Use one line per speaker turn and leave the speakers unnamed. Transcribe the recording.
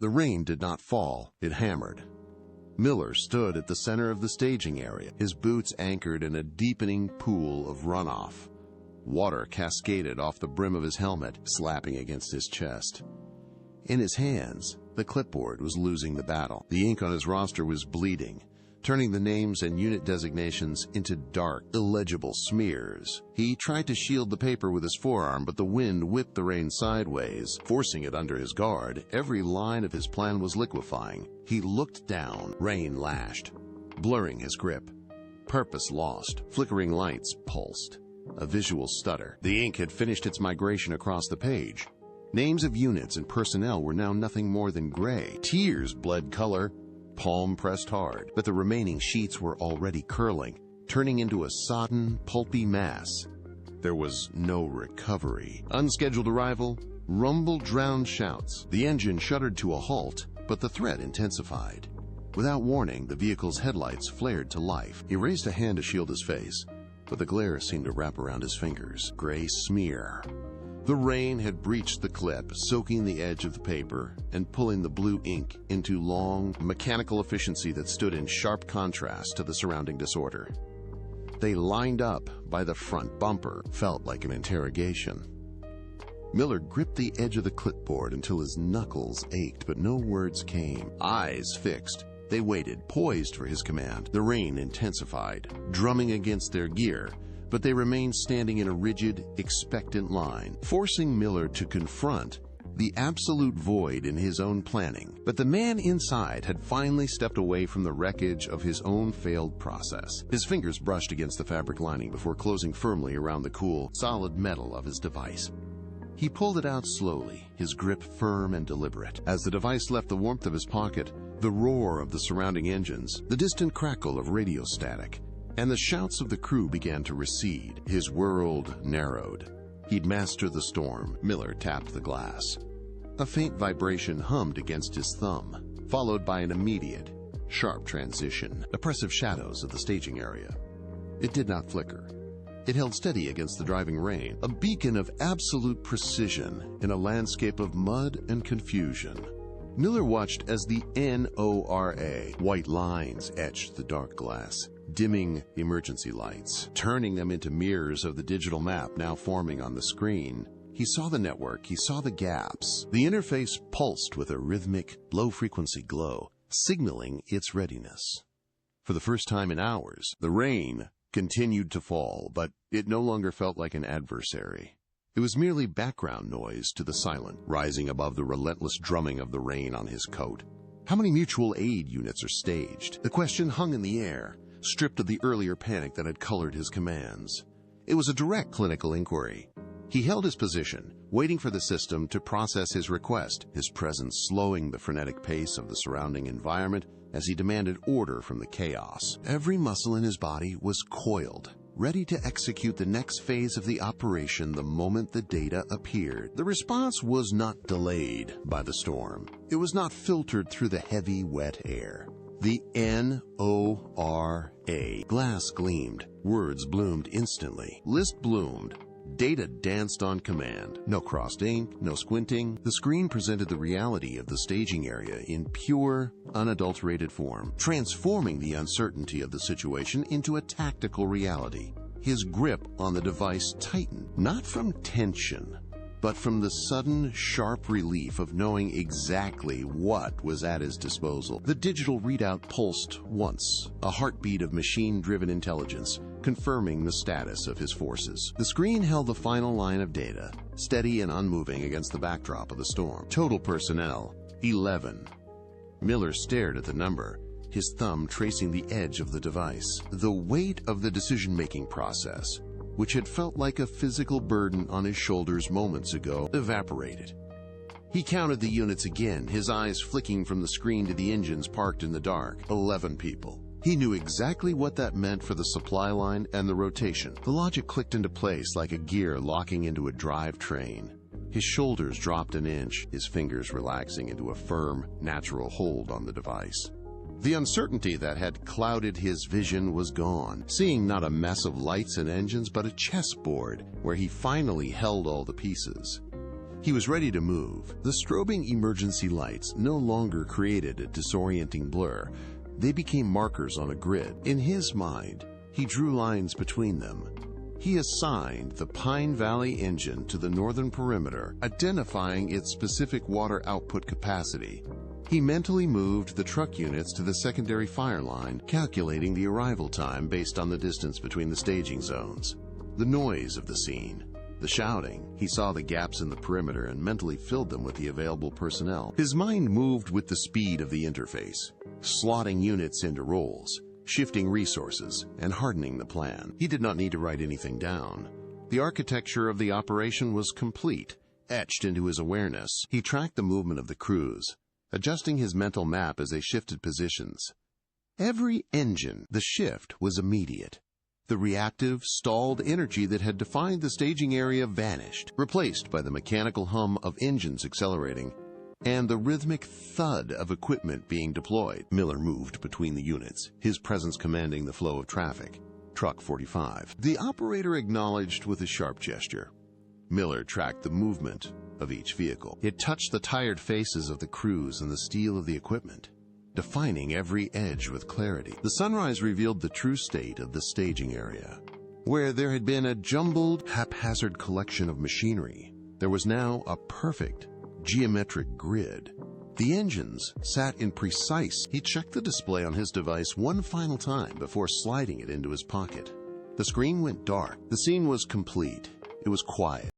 The rain did not fall, it hammered. Miller stood at the center of the staging area, his boots anchored in a deepening pool of runoff. Water cascaded off the brim of his helmet, slapping against his chest. In his hands, the clipboard was losing the battle. The ink on his roster was bleeding, turning the names and unit designations into dark, illegible smears. He tried to shield the paper with his forearm, but the wind whipped the rain sideways, forcing it under his guard. Every line of his plan was liquefying. He looked down. Rain lashed, blurring his grip. Purpose lost. Flickering lights pulsed. A visual stutter. The ink had finished its migration across the page. Names of units and personnel were now nothing more than gray. Tears bled color. Palm pressed hard, but the remaining sheets were already curling, turning into a sodden, pulpy mass. There was no recovery. Unscheduled arrival, rumble drowned shouts. The engine shuddered to a halt, but the threat intensified. Without warning, the vehicle's headlights flared to life. He raised a hand to shield his face, but the glare seemed to wrap around his fingers. Gray smear. The rain had breached the clip, soaking the edge of the paper and pulling the blue ink into long, mechanical efficiency that stood in sharp contrast to the surrounding disorder. They lined up by the front bumper, felt like an interrogation. Miller gripped the edge of the clipboard until his knuckles ached, but no words came. Eyes fixed, they waited, poised for his command. The rain intensified, drumming against their gear, but they remained standing in a rigid, expectant line, forcing Miller to confront the absolute void in his own planning. But the man inside had finally stepped away from the wreckage of his own failed process. His fingers brushed against the fabric lining before closing firmly around the cool, solid metal of his device. He pulled it out slowly, his grip firm and deliberate. As the device left the warmth of his pocket, the roar of the surrounding engines, the distant crackle of radio static, and the shouts of the crew began to recede. His world narrowed. He'd mastered the storm. Miller tapped the glass. A faint vibration hummed against his thumb, followed by an immediate, sharp transition. Oppressive shadows of the staging area. It did not flicker. It held steady against the driving rain, a beacon of absolute precision in a landscape of mud and confusion. Miller watched as the N.O.R.A. white lines etched the dark glass, dimming emergency lights, turning them into mirrors of the digital map now forming on the screen. He saw the network, he saw the gaps. The interface pulsed with a rhythmic, low-frequency glow, signaling its readiness. For the first time in hours, the rain continued to fall, but it no longer felt like an adversary. It was merely background noise to the silent, rising above the relentless drumming of the rain on his coat. How many mutual aid units are staged? The question hung in the air, stripped of the earlier panic that had colored his commands. It was a direct clinical inquiry. He held his position, waiting for the system to process his request, his presence slowing the frenetic pace of the surrounding environment as he demanded order from the chaos. Every muscle in his body was coiled, ready to execute the next phase of the operation the moment the data appeared. The response was not delayed by the storm. It was not filtered through the heavy, wet air. The N.O.R.A. Glass gleamed. Words bloomed instantly. List bloomed. Data danced on command. No crossed ink, no squinting. The screen presented the reality of the staging area in pure, unadulterated form, transforming the uncertainty of the situation into a tactical reality. His grip on the device tightened, not from tension, but from the sudden, sharp relief of knowing exactly what was at his disposal. The digital readout pulsed once, a heartbeat of machine-driven intelligence, confirming the status of his forces. The screen held the final line of data, steady and unmoving against the backdrop of the storm. Total personnel, 11. Miller stared at the number, his thumb tracing the edge of the device. The weight of the decision-making process, which had felt like a physical burden on his shoulders moments ago, evaporated. He counted the units again, his eyes flicking from the screen to the engines parked in the dark. 11 people. He knew exactly what that meant for the supply line and the rotation. The logic clicked into place like a gear locking into a drivetrain. His shoulders dropped an inch, his fingers relaxing into a firm, natural hold on the device. The uncertainty that had clouded his vision was gone, seeing not a mess of lights and engines, but a chessboard where he finally held all the pieces. He was ready to move. The strobing emergency lights no longer created a disorienting blur. They became markers on a grid. In his mind, he drew lines between them. He assigned the Pine Valley engine to the northern perimeter, identifying its specific water output capacity. He mentally moved the truck units to the secondary fire line, calculating the arrival time based on the distance between the staging zones. The noise of the scene, the shouting, he saw the gaps in the perimeter and mentally filled them with the available personnel. His mind moved with the speed of the interface, slotting units into roles, shifting resources, and hardening the plan. He did not need to write anything down. The architecture of the operation was complete, etched into his awareness. He tracked the movement of the crews, adjusting his mental map as they shifted positions. Every engine, the shift was immediate. The reactive, stalled energy that had defined the staging area vanished, replaced by the mechanical hum of engines accelerating and the rhythmic thud of equipment being deployed. Miller moved between the units, his presence commanding the flow of traffic. Truck 45. The operator acknowledged with a sharp gesture. Miller tracked the movement of each vehicle. It touched the tired faces of the crews and the steel of the equipment, defining every edge with clarity. The sunrise revealed the true state of the staging area. Where there had been a jumbled, haphazard collection of machinery, there was now a perfect, geometric grid. The engines sat in precise. He checked the display on his device one final time before sliding it into his pocket. The screen went dark. The scene was complete. It was quiet.